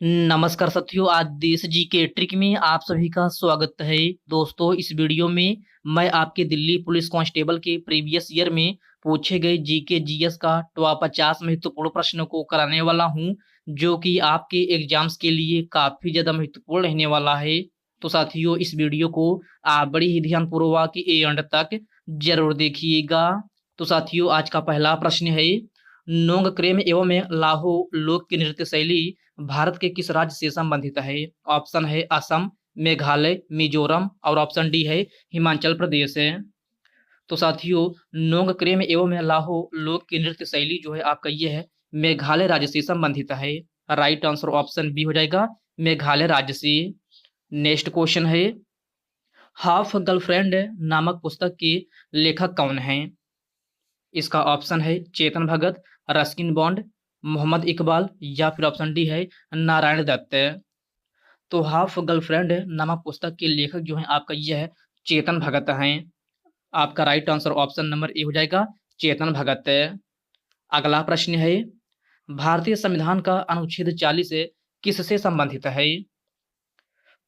नमस्कार साथियों, आज देश जी के ट्रिक में आप सभी का स्वागत है। दोस्तों, इस वीडियो में मैं आपके दिल्ली पुलिस कांस्टेबल के प्रीवियस ईयर में पूछे गए जीके जीएस का टॉप 50 महत्वपूर्ण प्रश्नों को कराने वाला हूं, जो कि आपके एग्जाम्स के लिए काफी ज्यादा महत्वपूर्ण रहने वाला है। तो साथियों, इस वीडियो को आप बड़ी ही ध्यानपूर्वक एंड तक जरूर देखिएगा। तो साथियों, आज का पहला प्रश्न है, नोंग क्रेम एवं लाहो लोक की नृत्य शैली भारत के किस राज्य से संबंधित है? ऑप्शन है असम, मेघालय, मिजोरम और ऑप्शन डी है हिमाचल प्रदेश है। तो साथियों, नोंग क्रेम एवं लाहो लोक की नृत्य शैली जो है आपका ये है मेघालय राज्य से संबंधित है। राइट आंसर ऑप्शन बी हो जाएगा, मेघालय राज्य से। नेक्स्ट क्वेश्चन है, हाफ गर्लफ्रेंड नामक पुस्तक के लेखक कौन है? इसका ऑप्शन है चेतन भगत, रस्किन बॉन्ड, मोहम्मद इकबाल या फिर ऑप्शन डी है नारायण दत्त। तो हाफ गर्लफ्रेंड नामक पुस्तक के लेखक जो है आपका ये है चेतन भगत हैं। आपका right answer option number A हो जाएगा, चेतन भगत। अगला प्रश्न है, भारतीय संविधान का अनुच्छेद 40 किससे संबंधित है?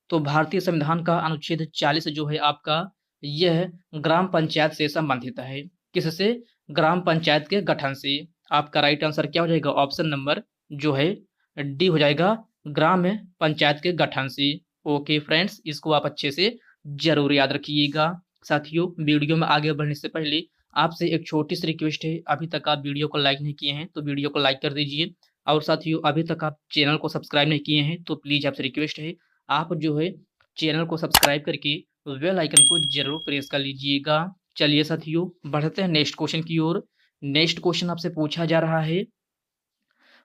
तो भारतीय संविधान का अनुच्छेद 40 जो है आपका यह ग्राम पंचायत से संबंधित है। किससे? ग्राम पंचायत के गठन से। आपका राइट आंसर क्या हो जाएगा? ऑप्शन नंबर जो है डी हो जाएगा, ग्राम पंचायत के गठन से। ओके फ्रेंड्स, इसको आप अच्छे से जरूर याद रखिएगा। साथियों, वीडियो में आगे बढ़ने से पहले आपसे एक छोटी सी रिक्वेस्ट है, अभी तक आप वीडियो को लाइक नहीं किए हैं तो वीडियो को लाइक कर दीजिए। और साथियों, अभी तक आप चैनल को सब्सक्राइब नहीं किए हैं तो प्लीज आपसे रिक्वेस्ट है, आप जो है चैनल को सब्सक्राइब करके बेल आइकन को जरूर प्रेस कर लीजिएगा। चलिए साथियों, बढ़ते हैं नेक्स्ट क्वेश्चन की ओर। नेक्स्ट क्वेश्चन आपसे पूछा जा रहा है,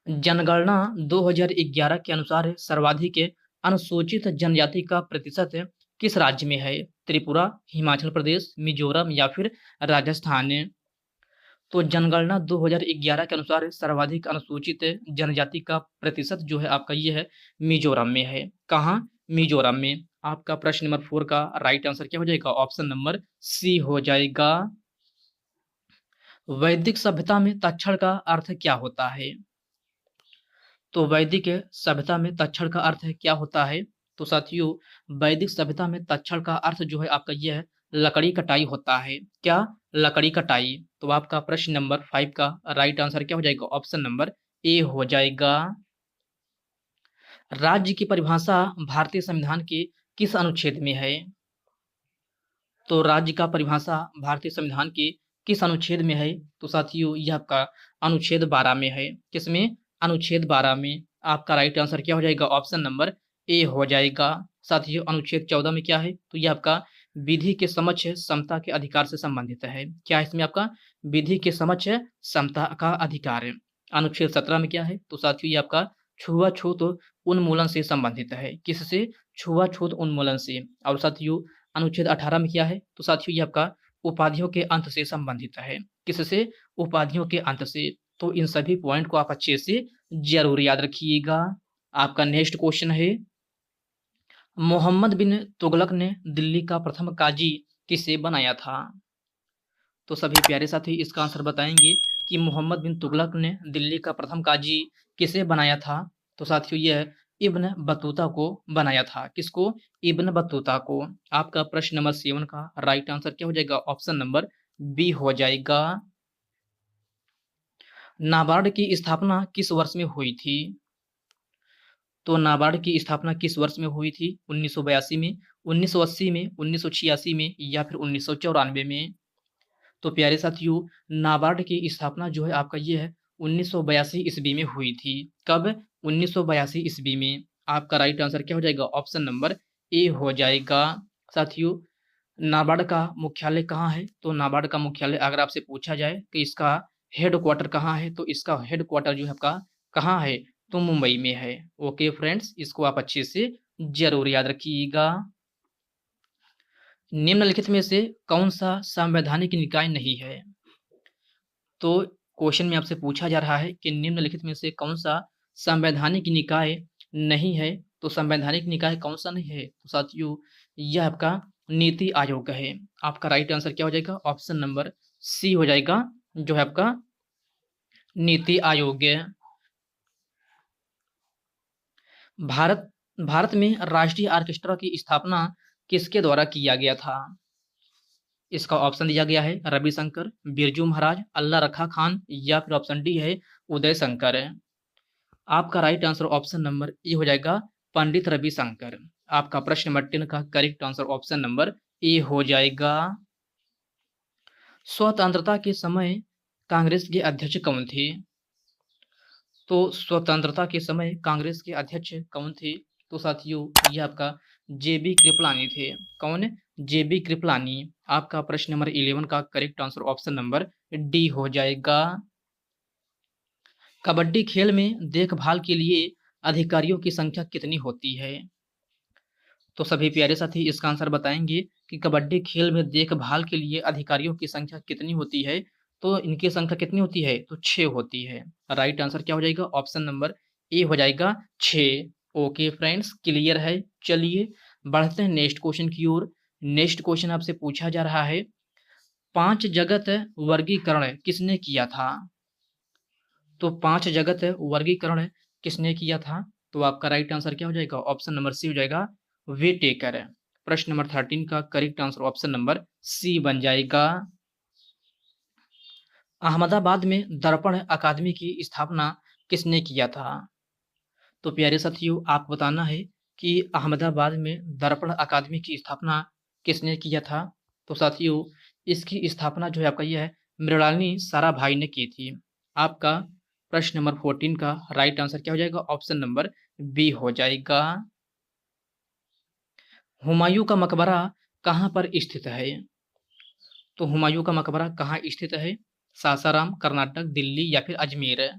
जनगणना 2011 के अनुसार सर्वाधिक अनुसूचित जनजाति का प्रतिशत किस राज्य में है? त्रिपुरा, हिमाचल प्रदेश, मिजोरम या फिर राजस्थान? तो जनगणना 2011 के अनुसार सर्वाधिक अनुसूचित जनजाति का प्रतिशत जो है आपका ये है मिजोरम में है। कहाँ? मिजोरम में। आपका प्रश्न नंबर 4 का राइट आंसर क्या हो जाएगा? ऑप्शन नंबर सी हो जाएगा। वैदिक सभ्यता में तक्षण का अर्थ क्या होता है? तो वैदिक सभ्यता में तक्षण का अर्थ है क्या होता है? तो साथियों, वैदिक सभ्यता में तक्षण का अर्थ जो है आपका यह है लकड़ी कटाई होता है। क्या? लकड़ी कटाई। तो आपका प्रश्न नंबर 5 का राइट आंसर क्या हो जाएगा? ऑप्शन नंबर ए हो जाएगा। राज्य की परिभाषा भारतीय संविधान के किस अनुच्छेद में है? तो राज्य का परिभाषा भारतीय संविधान के किस अनुच्छेद में है? तो साथियों, यह आपका अनुच्छेद 12 में है। किसमें? अनुच्छेद 12 में। आपका राइट आंसर क्या हो जाएगा? ऑप्शन नंबर ए हो जाएगा। साथियों, अनुच्छेद 14 में क्या है? तो यह आपका विधि के समक्ष समता के अधिकार से संबंधित है। क्या है इसमें? आपका विधि के समक्ष समता का अधिकार है। अनुच्छेद 17 में क्या है? तो साथियों, ये आपका छुआछूत उन्मूलन से संबंधित है। किससे? छुआछूत उन्मूलन से। और साथियों, अनुच्छेद 18 में क्या है? तो साथियों, ये आपका उपाधियों के अंत से संबंधित है। किससे? उपाधियों के अंत से। तो इन सभी पॉइंट को आप अच्छे से जरूर याद रखिएगा। आपका नेक्स्ट क्वेश्चन है, मोहम्मद बिन तुगलक ने दिल्ली का प्रथम काजी किसे बनाया था? तो सभी प्यारे साथी इसका आंसर बताएंगे कि मोहम्मद बिन तुगलक ने दिल्ली का प्रथम काजी किसे बनाया था? तो साथियों, यह इब्न बतूता को बनाया था। किसको? इब्न बतूता को। आपका प्रश्न नंबर 7 का राइट आंसर क्या हो जाएगा? ऑप्शन नंबर बी हो जाएगा। नाबार्ड की स्थापना किस वर्ष में हुई थी? तो नाबार्ड की स्थापना किस वर्ष में हुई थी? 1982 में, 1980 में, 1986 में या फिर 1994 में? तो प्यारे साथियों, नाबार्ड की स्थापना जो है आपका ये है 1982 ईस्वी में हुई थी। कब? 1982 ईस्वी में। आपका राइट आंसर क्या हो जाएगा? ऑप्शन नंबर ए हो जाएगा। साथियों, नाबार्ड का मुख्यालय कहाँ है? तो नाबार्ड का मुख्यालय अगर आपसे पूछा जाए कि इसका हेड क्वार्टर कहाँ है, तो इसका हेड क्वार्टर जो है आपका कहाँ है? तो मुंबई में है। ओके फ्रेंड्स, इसको आप अच्छे से जरूर याद रखिएगा। निम्नलिखित में से कौन सा संवैधानिक निकाय नहीं है? तो क्वेश्चन में आपसे पूछा जा रहा है कि निम्नलिखित में से कौन सा संवैधानिक निकाय नहीं है? तो संवैधानिक निकाय कौन सा नहीं है? तो साथियों, यह आपका नीति आयोग है। आपका राइट आंसर क्या हो जाएगा? ऑप्शन नंबर सी हो जाएगा, जो है आपका नीति आयोग है। भारत भारत में राष्ट्रीय ऑर्केस्ट्रा की स्थापना किसके द्वारा किया गया था? इसका ऑप्शन दिया गया है रविशंकर, बिरजू महाराज, अल्लाह रखा खान या फिर ऑप्शन डी है उदय शंकर। आपका right answer option number A हो जाएगा पंडित रविशंकर। आपका प्रश्न नंबर 10 का correct answer option number A हो जाएगा। स्वतंत्रता के समय कांग्रेस के अध्यक्ष कौन थे? तो स्वतंत्रता के समय कांग्रेस के अध्यक्ष कौन थे? तो साथियों ये आपका जेबी कृपलानी थे। कौन? जेबी कृपलानी। आपका प्रश्न नंबर 11 का correct answer option number D हो जाएगा। कबड्डी खेल में देखभाल के लिए अधिकारियों की संख्या कितनी होती है? तो सभी प्यारे साथी इसका आंसर बताएंगे कि कबड्डी खेल में देखभाल के लिए अधिकारियों की संख्या कितनी होती है। तो इनकी संख्या कितनी होती है? तो 6 होती है। राइट आंसर क्या हो जाएगा? ऑप्शन नंबर ए हो जाएगा 6। ओके फ्रेंड्स, क्लियर है। चलिए बढ़ते हैं नेक्स्ट क्वेश्चन की ओर। नेक्स्ट क्वेश्चन आपसे पूछा जा रहा है, 5 जगत वर्गीकरण किसने किया था? तो 5 जगत वर्गीकरण किसने किया था? तो आपका राइट आंसर क्या हो जाएगा? ऑप्शन नंबर सी हो जाएगा वेटेकर। प्रश्न नंबर 13 का correct answer option number C बन जाएगा। अहमदाबाद में दर्पण अकादमी की स्थापना किसने किया था? तो प्यारे साथियों आप बताना है कि अहमदाबाद में दर्पण अकादमी की स्थापना किसने किया था। तो साथियों इसकी स्थापना जो है आपका यह है मृणालिनी साराभाई ने की थी। आपका प्रश्न नंबर 14 का राइट आंसर क्या हो जाएगा? ऑप्शन नंबर बी हो जाएगा। हुमायूं का मकबरा कहाँ पर स्थित है? तो हुमायूं का मकबरा कहाँ स्थित है? सासाराम, कर्नाटक, दिल्ली या फिर अजमेर।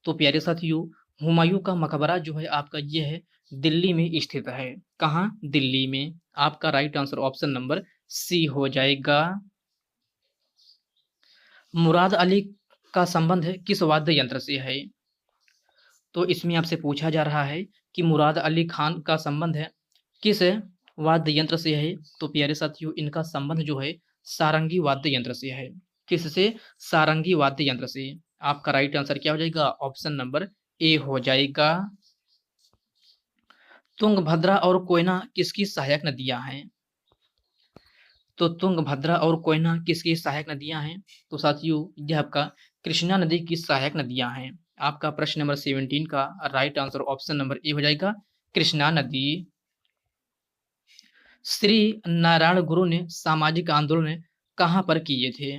तो प्यारे साथियों हुमायूं का मकबरा जो है आपका ये है दिल्ली में स्थित है। कहाँ? दिल्ली में। आपका right answer option number C हो जाएगा। मुराद अली का संबंध किस वाद्य यंत्र से है? तो इसमें आपसे पूछा जा रहा है कि मुराद अली खान का संबंध है किस वाद्य यंत्र से है? तो प्यारे साथियों इनका संबंध जो है सारंगी वाद्य यंत्र से है। किससे? सारंगी वाद्य यंत्र से। आपका राइट आंसर क्या हो जाएगा? ऑप्शन नंबर ए हो जाएगा। तुंगभद्रा और कोयना किसकी सहायक नदियां हैं? तो तुंगभद्रा और कोयना किसकी सहायक नदियां हैं? तो साथियों यह आपका कृष्णा नदी की सहायक नदियां हैं। आपका प्रश्न नंबर 17 का right answer option number A हो जाएगा कृष्णा नदी। श्री नारायण गुरु ने सामाजिक आंदोलन कहाँ पर किए थे?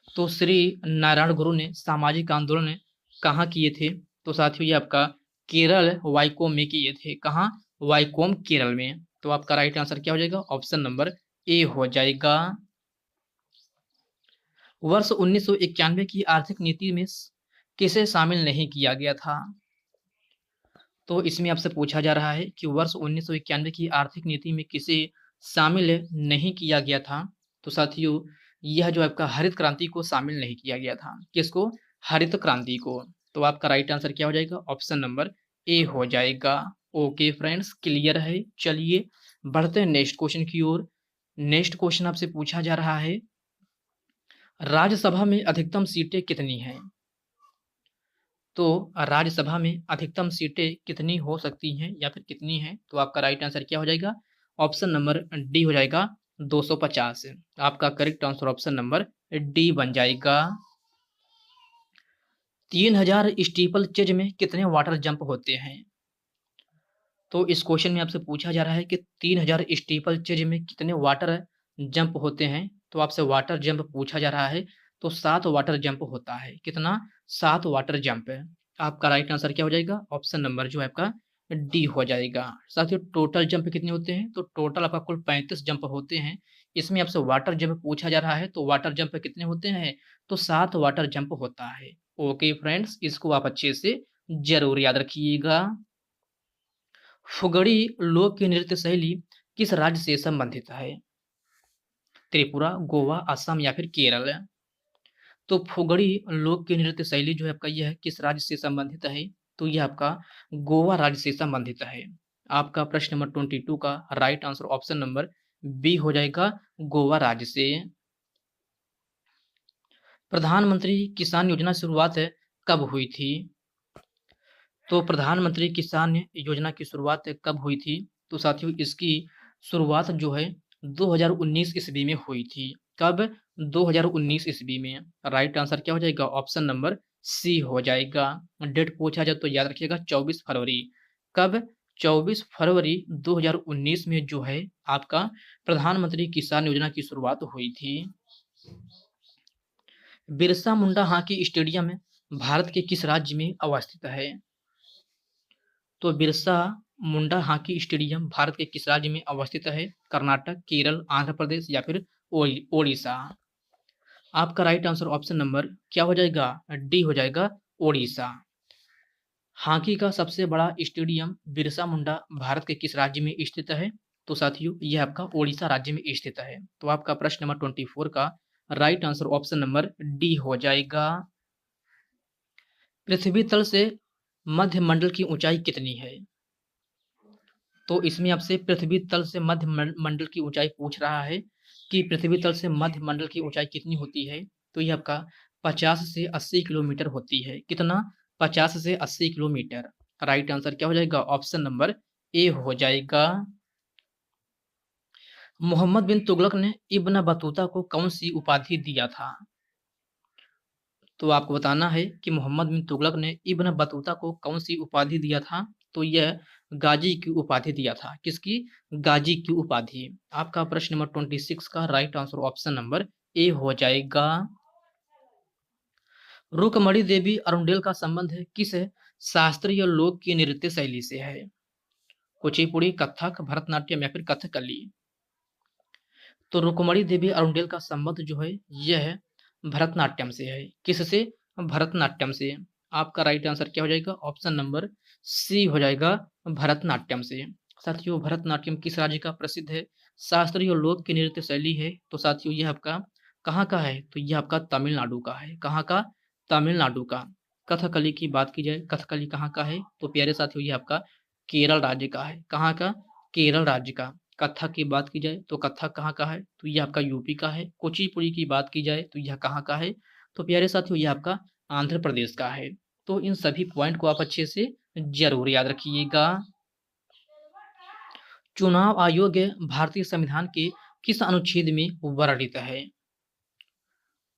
तो श्री नारायण गुरु ने सामाजिक आंदोलन कहाँ किए थे? तो साथियों ये आपका केरल वाइकोम में किए थे। कहाँ? वाइकोम केरल में। तो आपका राइट आंसर क्या हो जाएगा? ऑप्शन नंबर ए हो जाएगा। वर्ष 1991 की आर्थिक नीति में किसे शामिल नहीं किया गया था? तो इसमें आपसे पूछा जा रहा है कि वर्ष 1991 की आर्थिक नीति में किसे शामिल नहीं किया गया था? तो साथियों यह जो आपका हरित क्रांति को शामिल नहीं किया गया था। किसको? हरित क्रांति को। तो आपका राइट आंसर क्या हो जाएगा? ऑप्शन नंबर ए हो जाएगा। ओके फ्रेंड्स, क्लियर है। चलिए बढ़ते हैं नेक्स्ट क्वेश्चन की ओर। नेक्स्ट क्वेश्चन आपसे पूछा जा रहा है, राज्यसभा में अधिकतम सीटें कितनी हैं? तो राज्यसभा में अधिकतम सीटें कितनी हो सकती हैं या फिर कितनी हैं? तो आपका राइट आंसर क्या हो जाएगा? ऑप्शन नंबर डी हो जाएगा 250। आपका correct answer option number D बन जाएगा। 3000 स्टीपल चेज में कितने वाटर जंप होते हैं? तो इस क्वेश्चन में आपसे पूछा जा रहा है कि 3000 स्टीपल चेज में कितने वाटर जंप होते हैं? तो आपसे वाटर जंप पूछा जा रहा है। तो 7 वाटर जंप होता है। कितना? 7 वाटर जंप है। आपका राइट आंसर क्या हो जाएगा? ऑप्शन नंबर जो है आपका डी हो जाएगा। साथियों टोटल जंप कितने होते हैं? तो टोटल आपका कुल 35 जंप होते हैं। इसमें आपसे वाटर जंप पूछा जा रहा है तो वाटर जंप कितने होते हैं? तो 7 वाटर जंप होता है। ओके फ्रेंड्स, इसको आप अच्छे से जरूर याद रखिएगा। फुगड़ी लोक नृत्य शैली किस राज्य से संबंधित है? त्रिपुरा, गोवा, असम या फिर केरल। तो फुगड़ी लोक नृत्य शैली जो है आपका यह किस राज्य से संबंधित है? तो यह आपका गोवा राज्य से संबंधित है। आपका प्रश्न नंबर 22 का right answer option number B हो जाएगा गोवा राज्य से। प्रधानमंत्री किसान योजना शुरुआत कब हुई थी? तो प्रधानमंत्री किसान योजना की शुरुआत कब हुई थी? तो साथियों इसकी शुरुआत जो है 2019 ईस्वी में हुई थी। कब? 2019 ईस्वी में। राइट आंसर क्या हो जाएगा? ऑप्शन नंबर सी हो जाएगा। डेट पूछा जाए तो याद रखिएगा 24 फरवरी। कब? 24 फरवरी 2019 में जो है आपका प्रधानमंत्री किसान योजना की शुरुआत हुई थी। बिरसा मुंडा हॉकी स्टेडियम भारत के किस राज्य में अवस्थित है? तो बिरसा मुंडा हॉकी स्टेडियम भारत के किस राज्य में अवस्थित है? कर्नाटक, केरल, आंध्र प्रदेश या फिर ओडिशा। आपका राइट आंसर ऑप्शन नंबर क्या हो जाएगा? डी हो जाएगा, ओडिशा। हॉकी का सबसे बड़ा स्टेडियम बिरसा मुंडा भारत के किस राज्य में स्थित है? तो साथियों यह आपका ओडिशा राज्य में स्थित है। तो आपका प्रश्न नंबर 24 का right answer option number D हो जाएगा। पृथ्वी तल से मध्य मंडल की ऊंचाई कितनी है? तो इसमें आपसे पृथ्वी तल से मध्य मंडल की ऊंचाई पूछ रहा है कि पृथ्वी तल से मध्य मंडल की ऊंचाई कितनी होती है? तो ये आपका 50 से 80 किलोमीटर होती है। कितना? 50 से 80 किलोमीटर। राइट आंसर क्या हो जाएगा? ऑप्शन नंबर ए हो जाएगा। मोहम्मद बिन तुगलक ने इब्न बतूता को कौन सी उपाधि दिया था? तो आपको बताना है कि मोहम्मद बिन तुगलक ने इब्न बतूता को कौन सी उपाधि दिया था? तो यह गाजी की उपाधि दिया था। किसकी? गाजी की उपाधि। आपका प्रश्न नंबर 26 का right answer option number A हो जाएगा। रुकमणी देवी अरुंडेल का संबंध किस शास्त्रीय लोक की नृत्य शैली से है? कुचिपुड़ी, कथक, भरतनाट्यम या फिर कथकली। तो रुकमणी देवी अरुंडेल का संबंध जो है यह भरतनाट्यम से है। किससे? भरतनाट्यम से। आपका राइट आंसर क्या हो जाएगा? ऑप्शन नंबर सी हो जाएगा, भरतनाट्यम से। साथियों भरतनाट्यम किस राज्य का प्रसिद्ध है शास्त्रीय लोक की नृत्य शैली है? तो साथियों यह आपका कहाँ का है? तो यह आपका तमिलनाडु का है। कहाँ का? तमिलनाडु का। कथकली की बात की जाए, कथकली कहाँ का है? तो प्यारे साथियों यह आपका केरल राज्य का है। कहाँ का? केरल राज्य का। कथक की बात की जाए तो कथक कहाँ का है? तो यह आपका यूपी का है। कुचिपुड़ी की बात की जाए तो यह कहाँ का है? तो प्यारे साथियों यह आपका आंध्र प्रदेश का है। तो इन सभी पॉइंट को आप अच्छे से जरूर याद रखिएगा। चुनाव आयोग भारतीय संविधान के किस अनुच्छेद में वर्णित है?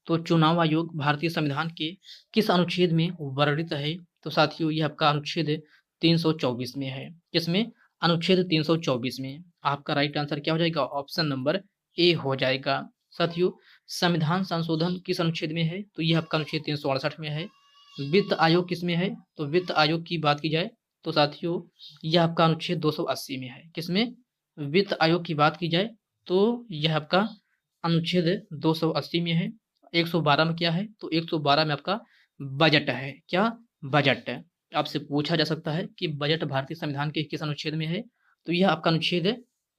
तो चुनाव आयोग भारतीय संविधान के किस अनुच्छेद में वर्णित है? तो साथियों यह आपका अनुच्छेद 324 में है। किसमें? अनुच्छेद 324 में। आपका राइट आंसर क्या हो जाएगा? ऑप्शन नंबर ए हो जाएगा। साथियों संविधान संशोधन किस अनुच्छेद में है? तो यह आपका अनुच्छेद 368 में है। वित्त आयोग किस में है? तो वित्त आयोग की बात की जाए तो साथियों यह आपका अनुच्छेद 280 में है। किसमें? वित्त आयोग की बात की जाए तो यह आपका अनुच्छेद 280 में है। 112 में क्या है? तो 112 में आपका बजट है। क्या? बजट है। आपसे पूछा जा सकता है कि बजट भारतीय संविधान के किस अनुच्छेद में है? तो यह आपका अनुच्छेद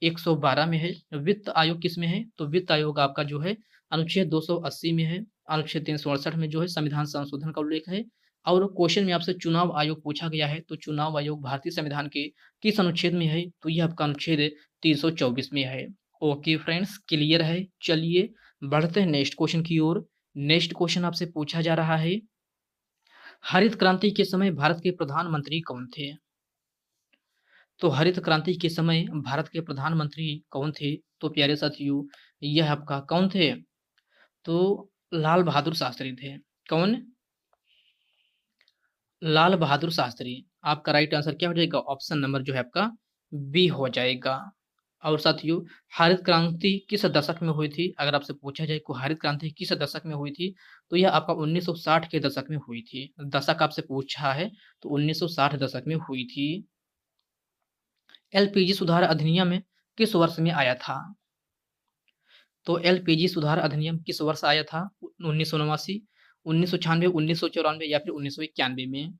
112 में है। वित्त आयोग किस में है? तो वित्त आयोग आपका जो है अनुच्छेद 280 में है। अनुच्छेद 368 में जो है संविधान संशोधन का उल्लेख है। और क्वेश्चन में आपसे चुनाव आयोग पूछा गया है तो चुनाव आयोग भारतीय संविधान के किस अनुच्छेद में है? तो यह आपका अनुच्छेद 324 में है। ओके फ्रेंड्स, क्लियर है। चलिए बढ़ते हैं नेक्स्ट क्वेश्चन की ओर। नेक्स्ट क्वेश्चन आपसे पूछा जा रहा है, हरित क्रांति के समय भारत के प्रधानमंत्री कौन थे? तो हरित क्रांति के समय भारत के प्रधानमंत्री कौन थे? तो प्यारे साथियों यह आपका कौन थे? तो लाल बहादुर शास्त्री थे। कौन? लाल बहादुर शास्त्री। आपका राइट आंसर क्या हो जाएगा? ऑप्शन नंबर जो है आपका बी हो जाएगा। और साथियों हरित क्रांति किस दशक में हुई थी? अगर आपसे पूछा जाए कि हरित क्रांति किस दशक में हुई थी तो यह आपका 1960 के दशक में हुई थी। दशक आपसे पूछा है तो 1960 दशक में हुई थी। एलपीजी सुधार अधिनियम किस वर्ष में आया था? तो एलपीजी सुधार अधिनियम किस वर्ष आया था? 1989, 1996, 1994 या फिर 1991 में।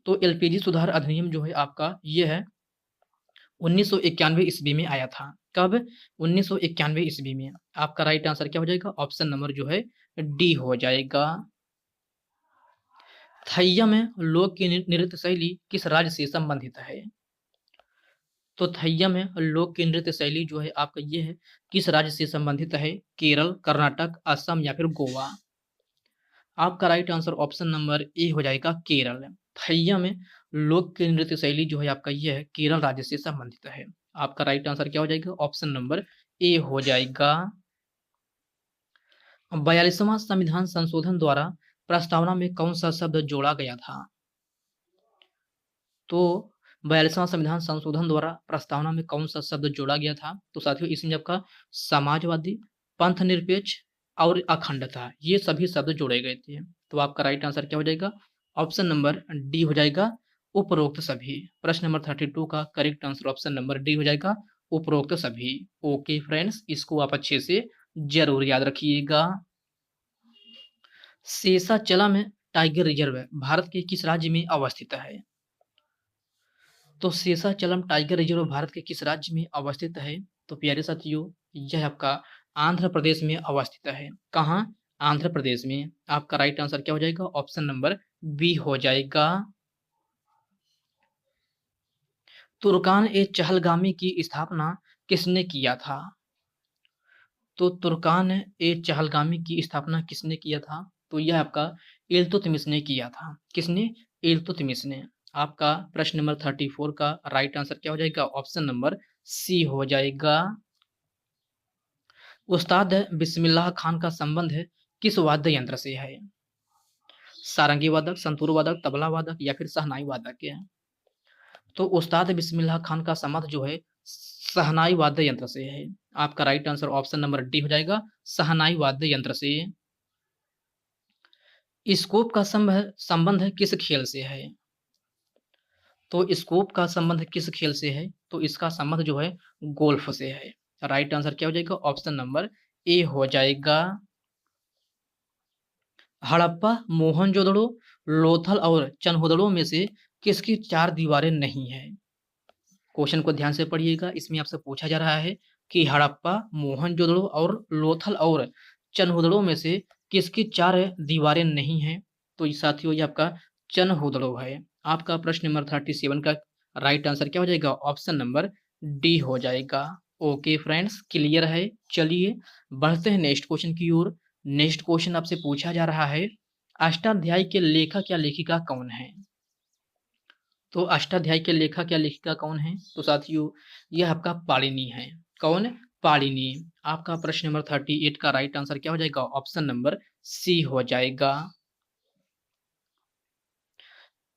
तो एलपीजी सुधार अधिनियम जो है आपका ये है 1991 ईस्वी में आया था। कब? 1991 ईस्वी में। आपका राइट आंसर क्या हो जाएगा? ऑप्शन नंबर जो है डी हो जाएगा। थैयम लोक की नृत्य शैली किस राज्य से संबंधित है? तो थैयम लोक की नृत्य शैली जो है आपका ये है किस राज्य से संबंधित है? केरल, कर्नाटक, असम या फिर गोवा। आपका right answer option number A हो जाएगा, केरल। थैयम लोक नृत्य शैली जो है आपका ये है केरल राज्य से संबंधित है। आपका राइट आंसर क्या हो जाएगा? ऑप्शन नंबर ए हो जाएगा। 42वां संविधान संशोधन द्वारा प्रस्तावना में कौन सा शब्द जोड़ा गया था? तो 42वां संविधान संशोधन द्वारा प्रस्तावना में कौन सा शब्द जोड़ा गया था? तो साथियों इसमें आपका समाजवादी, पंथ निरपेक्ष और अखंडता ये सभी शब्द जोड़े गए थे। तो आपका राइट आंसर क्या हो जाएगा? ऑप्शन नंबर डी हो जाएगा, उपरोक्त सभी। प्रश्न नंबर 32 का correct answer option number D हो जाएगा, उपरोक्त सभी। ओके फ्रेंड्स, इसको आप अच्छे से जरूर याद रखिएगा। शेषाचलम टाइगर रिजर्व भारत के किस राज्य में अवस्थित है? तो शेषाचलम टाइगर रिजर्व भारत के किस राज्य में अवस्थित है? तो प्यारे साथियों यह आपका आंध्र प्रदेश में अवस्थित है। कहाँ? आंध्र प्रदेश में। आपका राइट आंसर क्या हो जाएगा? ऑप्शन नंबर बी हो जाएगा। तुर्कान ए चहलगामी की स्थापना किसने किया था? तो तुर्कान ए चहलगामी की स्थापना किसने किया था? तो यह आपका इल्तुतमिश ने किया था। किसने? इल्तुतमिश ने। आपका प्रश्न नंबर 34 का राइट आंसर क्या हो जाएगा? ऑप्शन नंबर सी हो जाएगा। उस्ताद बिस्मिल्लाह खान का संबंध किस वाद्य यंत्र से है? सारंगी वादक, संतूर वादक, तबला वादक या फिर शहनाई वादक है? तो उस्ताद बिस्मिल्लाह खान का संबंध जो है शहनाई वाद्य यंत्र से है। आपका right answer option number D हो जाएगा, शहनाई वाद्य यंत्र से। स्कोप का संबंध किस खेल से है? तो स्कोप का संबंध किस खेल से है? तो इसका संबंध जो है गोल्फ से है। राइट आंसर क्या हो जाएगा? ऑप्शन नंबर ए हो जाएगा। हड़प्पा, मोहनजोदड़ो, लोथल और चनहुदड़ो में से किसकी 4 दीवारें नहीं है? क्वेश्चन को ध्यान से पढ़िएगा। इसमें आपसे पूछा जा रहा है कि हड़प्पा, मोहनजोदड़ो और लोथल और चनहुदड़ो में से किसकी 4 दीवारें नहीं हैं? तो ये साथियों ये आपका चनहुदड़ो है। आपका प्रश्न नंबर 37 का राइट आंसर क्या हो जाएगा? ऑप्शन नंबर डी हो जाएगा। ओके फ्रेंड्स, क्लियर है। चलिए बढ़ते हैं नेक्स्ट क्वेश्चन की ओर। नेक्स्ट क्वेश्चन आपसे पूछा जा रहा है अष्टाध्यायी के लेखक या लेखिका कौन है? तो अष्टाध्यायी के लेखक या लेखिका कौन है? तो साथियों यह आपका पाणिनि है। कौन? पाणिनि। आपका प्रश्न नंबर 38 का राइट आंसर क्या हो जाएगा? ऑप्शन नंबर सी हो जाएगा।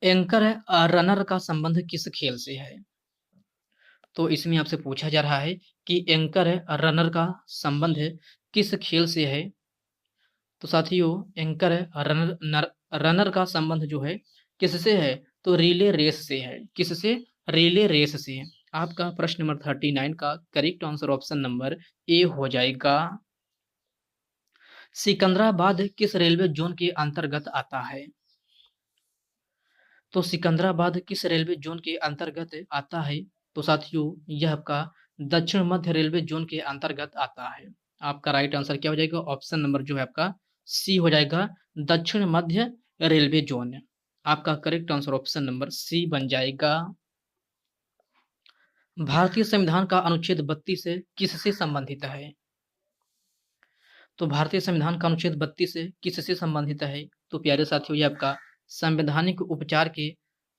एंकर रनर का संबंध किस खेल से है? तो इसमें आपसे पूछा जा रहा है कि एंकर रनर का संबंध किस खेल से है? तो साथियों एंकर रनर का संबंध जो है किससे है? तो रिले रेस से है। किससे? रिले रेस से। आपका प्रश्न नंबर 39 का correct answer option number A हो जाएगा। सिकंदराबाद किस रेलवे जोन के अंतर्गत आता है? तो सिकंदराबाद किस रेलवे जोन के अंतर्गत आता है? तो साथियों यह आपका दक्षिण मध्य रेलवे जोन के अंतर्गत आता है। आपका राइट आंसर क्या हो जाएगा? ऑप्शन नंबर जो है आपका सी हो जाएगा, दक्षिण मध्य रेलवे जोन। आपका correct answer option number C बन जाएगा। भारतीय संविधान का अनुच्छेद 32 किससे संबंधित है? तो भारतीय संविधान का अनुच्छेद 32 किससे संबंधित है? तो प्यारे साथियों ये आपका संवैधानिक उपचार के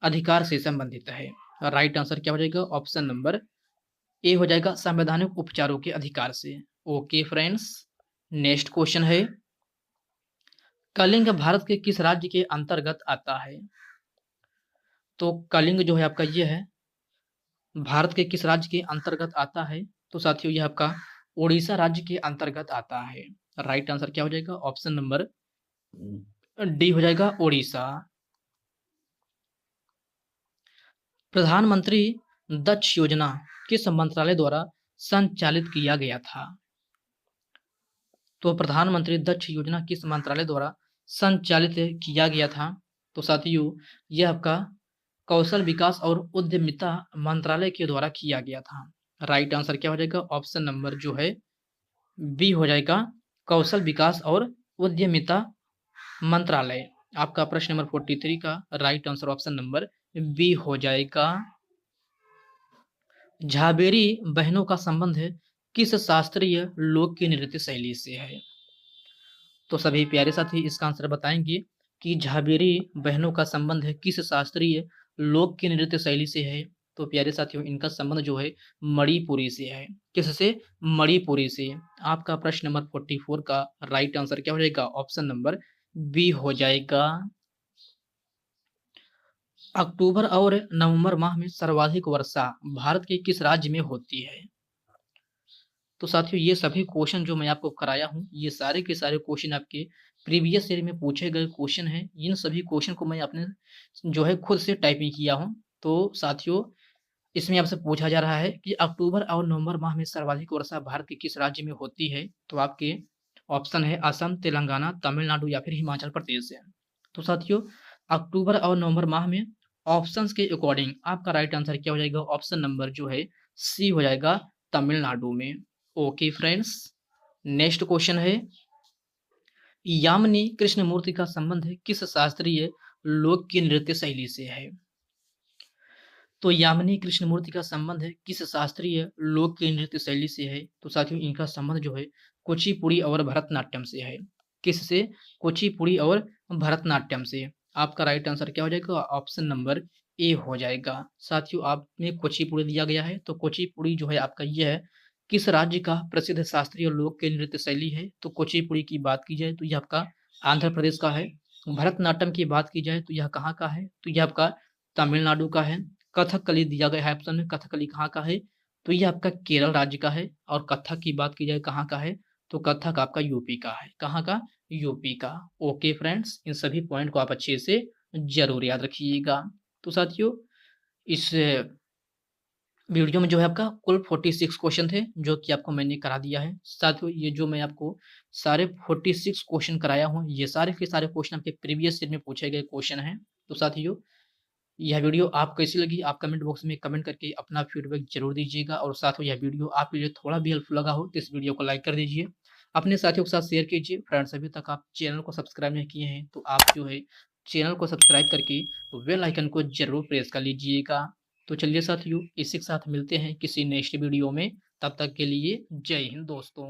अधिकार से संबंधित है। राइट आंसर क्या हो जाएगा? ऑप्शन नंबर ए हो जाएगा, संवैधानिक उपचारों के अधिकार से। ओके फ्रेंड्स, नेक्स्ट क्वेश्चन है कलिंग भारत के किस राज्य के अंतर्गत आता है? तो कलिंग जो है आपका ये है भारत के किस राज्य के अंतर्गत आता है? तो साथियों यह आपका उड़ीसा राज्य के अंतर्गत आता है। राइट आंसर क्या हो जाएगा? ऑप्शन नंबर डी हो जाएगा, उड़ीसा। प्रधानमंत्री दक्ष योजना किस मंत्रालय द्वारा संचालित किया गया था? तो प्रधानमंत्री दक्ष योजना किस मंत्रालय द्वारा संचालित किया गया था? तो साथियों यह आपका कौशल विकास और उद्यमिता मंत्रालय के द्वारा किया गया था। राइट आंसर क्या हो जाएगा? ऑप्शन नंबर जो है बी हो जाएगा, कौशल विकास और उद्यमिता मंत्रालय। आपका प्रश्न नंबर 43 का right answer option number B हो जाएगा। झाबेरी बहनों का संबंध किस शास्त्रीय लोक की नृत्य शैली से है? तो सभी प्यारे साथी इसका आंसर बताएंगे कि झाबेरी बहनों का संबंध है किस शास्त्रीय लोक की नृत्य शैली से है? तो प्यारे साथियों, इनका संबंध जो है मणिपुरी से है। किससे? मणिपुरी से। आपका प्रश्न नंबर 44 का राइट आंसर क्या हो जाएगा? ऑप्शन नंबर बी हो जाएगा। अक्टूबर और नवंबर माह में सर्वाधिक वर्षा भारत के किस राज्य में होती है? तो साथियों, ये सभी क्वेश्चन जो मैं आपको कराया हूँ, ये सारे के सारे क्वेश्चन आपके प्रीवियस ईयर में पूछे गए क्वेश्चन हैं। इन सभी क्वेश्चन को मैं अपने जो है खुद से टाइपिंग किया हूँ। तो साथियों, इसमें आपसे पूछा जा रहा है कि अक्टूबर और नवंबर माह में सर्वाधिक वर्षा भारत के किस राज्य में होती है? तो आपके ऑप्शन है असम, तेलंगाना, तमिलनाडु या फिर हिमाचल प्रदेश है। तो साथियों, अक्टूबर और नवंबर माह में ऑप्शंस के अकॉर्डिंग आपका राइट आंसर क्या हो जाएगा? ऑप्शन नंबर जो है सी हो जाएगा, तमिलनाडु में। ओके फ्रेंड्स, नेक्स्ट क्वेश्चन है, यामिनी कृष्णमूर्ति का संबंध किस शास्त्रीय लोक की नृत्य शैली से है? तो यामिनी कृष्णमूर्ति का संबंध किस शास्त्रीय लोक की नृत्य शैली से है? तो साथियों, इनका संबंध जो है कुचिपुड़ी और भरतनाट्यम से है। किससे? कुचिपुड़ी और भरतनाट्यम से। आपका राइट आंसर क्या हो जाएगा? ऑप्शन नंबर ए हो जाएगा। साथियों, आप में कुचिपुड़ी दिया गया है, तो कुचिपुड़ी जो है आपका ये है किस राज्य का प्रसिद्ध शास्त्रीय लोक की नृत्य शैली है? तो कुचिपुड़ी की बात की जाए तो यह आपका आंध्र प्रदेश का है। भरतनाट्यम की बात की जाए तो यह कहाँ का है? तो यह आपका तमिलनाडु का है। कथकली दिया गया है ऑप्शन में, कथकली कहाँ का है? तो ये आपका केरल राज्य का है। और कथक की बात की जाए कहाँ का है? तो कथक आपका यूपी का है। कहाँ का? यूपी का। ओके फ्रेंड्स, इन सभी पॉइंट को आप अच्छे से जरूर याद रखिएगा। तो साथियों, इस वीडियो में जो है आपका कुल 46 क्वेश्चन थे, जो कि आपको मैंने करा दिया है। साथियों, ये जो मैं आपको सारे 46 क्वेश्चन कराया हूँ, ये सारे के सारे क्वेश्चन आपके प्रीवियस ईयर में पूछे गए क्वेश्चन हैं। तो साथियों, यह वीडियो आपको कैसी लगी, आप कमेंट बॉक्स में कमेंट करके अपना फीडबैक जरूर दीजिएगा। और साथ में यह वीडियो आपके लिए थोड़ा भी हेल्पफुल लगा हो तो इस वीडियो को लाइक कर दीजिए, अपने साथियों के साथ शेयर कीजिए। फ्रेंड्स, अभी तक आप चैनल को सब्सक्राइब नहीं किए हैं तो आप जो है चैनल को सब्सक्राइब करके बेल आइकन को जरूर प्रेस कर लीजिएगा। तो चलिए साथियों, इसी के साथ मिलते हैं किसी नेक्स्ट वीडियो में। तब तक के लिए जय हिंद दोस्तों।